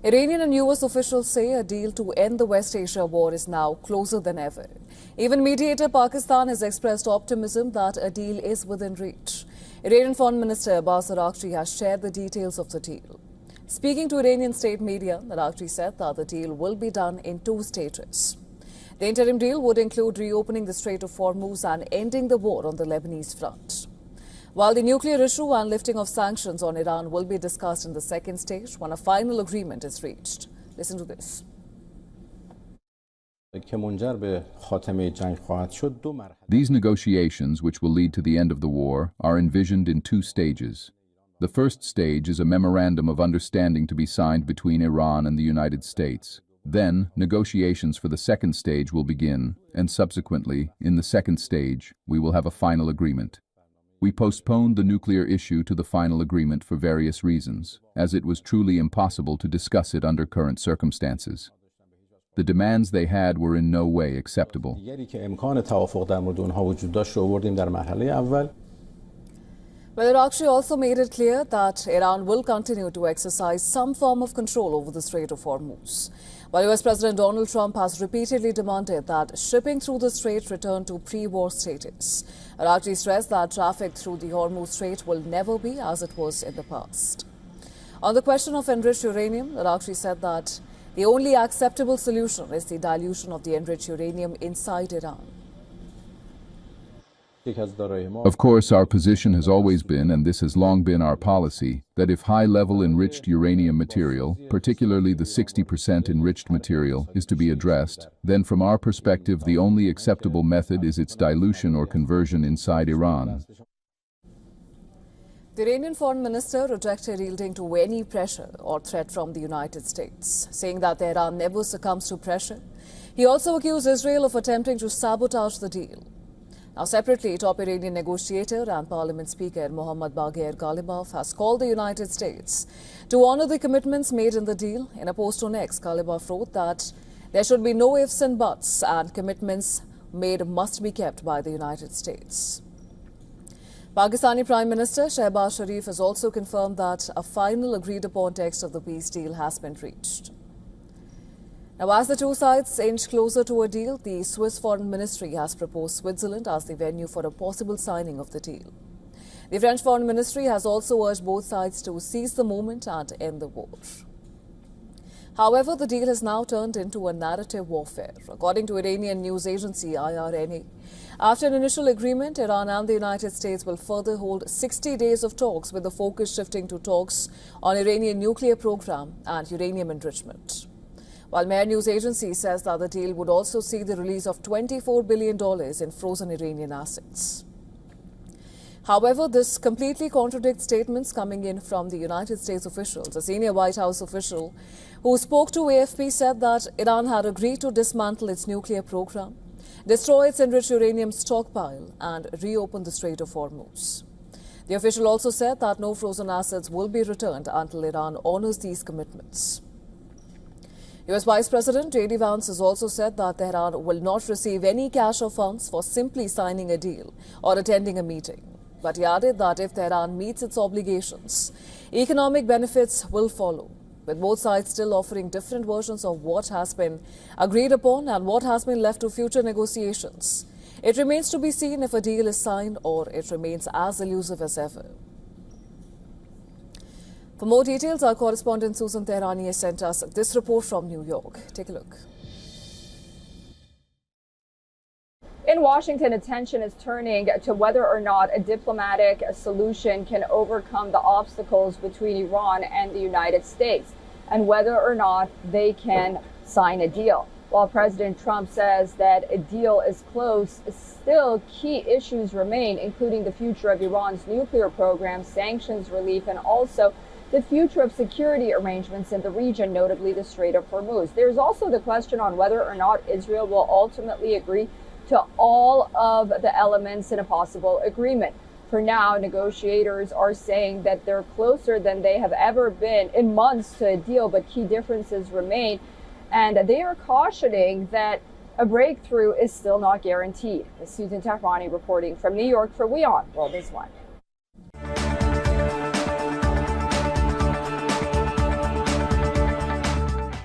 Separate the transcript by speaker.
Speaker 1: Iranian and US officials say a deal to end the West Asia war is now closer than ever. Even mediator Pakistan has expressed optimism that a deal is within reach. Iranian Foreign Minister Abbas Araghchi has shared the details of the deal. Speaking to Iranian state media, Araghchi said that the deal will be done in 2 stages. The interim deal would include reopening the Strait of Hormuz and ending the war on the Lebanese front. While the nuclear issue and lifting of sanctions on Iran will be discussed in the second stage when a final agreement is reached. Listen to this.
Speaker 2: These negotiations, which will lead to the end of the war, are envisioned in 2 stages. The first stage is a memorandum of understanding to be signed between Iran and the United States. Then, negotiations for the second stage will begin, and subsequently, in the second stage, we will have a final agreement. We postponed the nuclear issue to the final agreement for various reasons, as it was truly impossible to discuss it under current circumstances. The demands they had were in no way acceptable.
Speaker 1: Well, Araghchi also made it clear that Iran will continue to exercise some form of control over the Strait of Hormuz. While US President Donald Trump has repeatedly demanded that shipping through the strait return to pre-war status, Araghchi stressed that traffic through the Hormuz Strait will never be as it was in the past. On the question of enriched uranium, Araghchi said that the only acceptable solution is the dilution of the enriched uranium inside Iran.
Speaker 2: Of course, our position has always been, and this has long been our policy, that if high-level enriched uranium material, particularly the 60% enriched material, is to be addressed, then from our perspective the only acceptable method is its dilution or conversion inside Iran.
Speaker 1: The Iranian foreign minister rejected yielding to any pressure or threat from the United States, saying that Tehran never succumbs to pressure. He also accused Israel of attempting to sabotage the deal. Now, separately, top Iranian negotiator and Parliament Speaker Mohammad Bagher Ghalibaf has called the United States to honor the commitments made in the deal. In a post on X, Ghalibaf wrote that there should be no ifs and buts, and commitments made must be kept by the United States. Pakistani Prime Minister Shehbaz Sharif has also confirmed that a final agreed-upon text of the peace deal has been reached. Now, as the 2 sides inch closer to a deal, the Swiss Foreign Ministry has proposed Switzerland as the venue for a possible signing of the deal. The French Foreign Ministry has also urged both sides to seize the moment and end the war. However, the deal has now turned into a narrative warfare. According to Iranian news agency IRNA, after an initial agreement, Iran and the United States will further hold 60 days of talks, with the focus shifting to talks on Iranian nuclear program and uranium enrichment. While Mehr news agency says that the deal would also see the release of $24 billion in frozen Iranian assets. However, this completely contradicts statements coming in from the United States officials. A senior White House official who spoke to AFP said that Iran had agreed to dismantle its nuclear program, destroy its enriched uranium stockpile, and reopen the Strait of Hormuz. The official also said that no frozen assets will be returned until Iran honors these commitments. US Vice President J.D. Vance has also said that Tehran will not receive any cash or funds for simply signing a deal or attending a meeting. But he added that if Tehran meets its obligations, economic benefits will follow, with both sides still offering different versions of what has been agreed upon and what has been left to future negotiations. It remains to be seen if a deal is signed or it remains as elusive as ever. For more details, our correspondent Susan Tehrani has sent us this report from New York. Take a look.
Speaker 3: In Washington, attention is turning to whether or not a diplomatic solution can overcome the obstacles between Iran and the United States, and whether or not they can sign a deal. While President Trump says that a deal is close, still key issues remain, including the future of Iran's nuclear program, sanctions relief, and also the future of security arrangements in the region, notably the Strait of Hormuz. There's also the question on whether or not Israel will ultimately agree to all of the elements in a possible agreement. For now, negotiators are saying that they're closer than they have ever been in months to a deal, but key differences remain. And they are cautioning that a breakthrough is still not guaranteed. Susan Tehrani reporting from New York for WION World is One.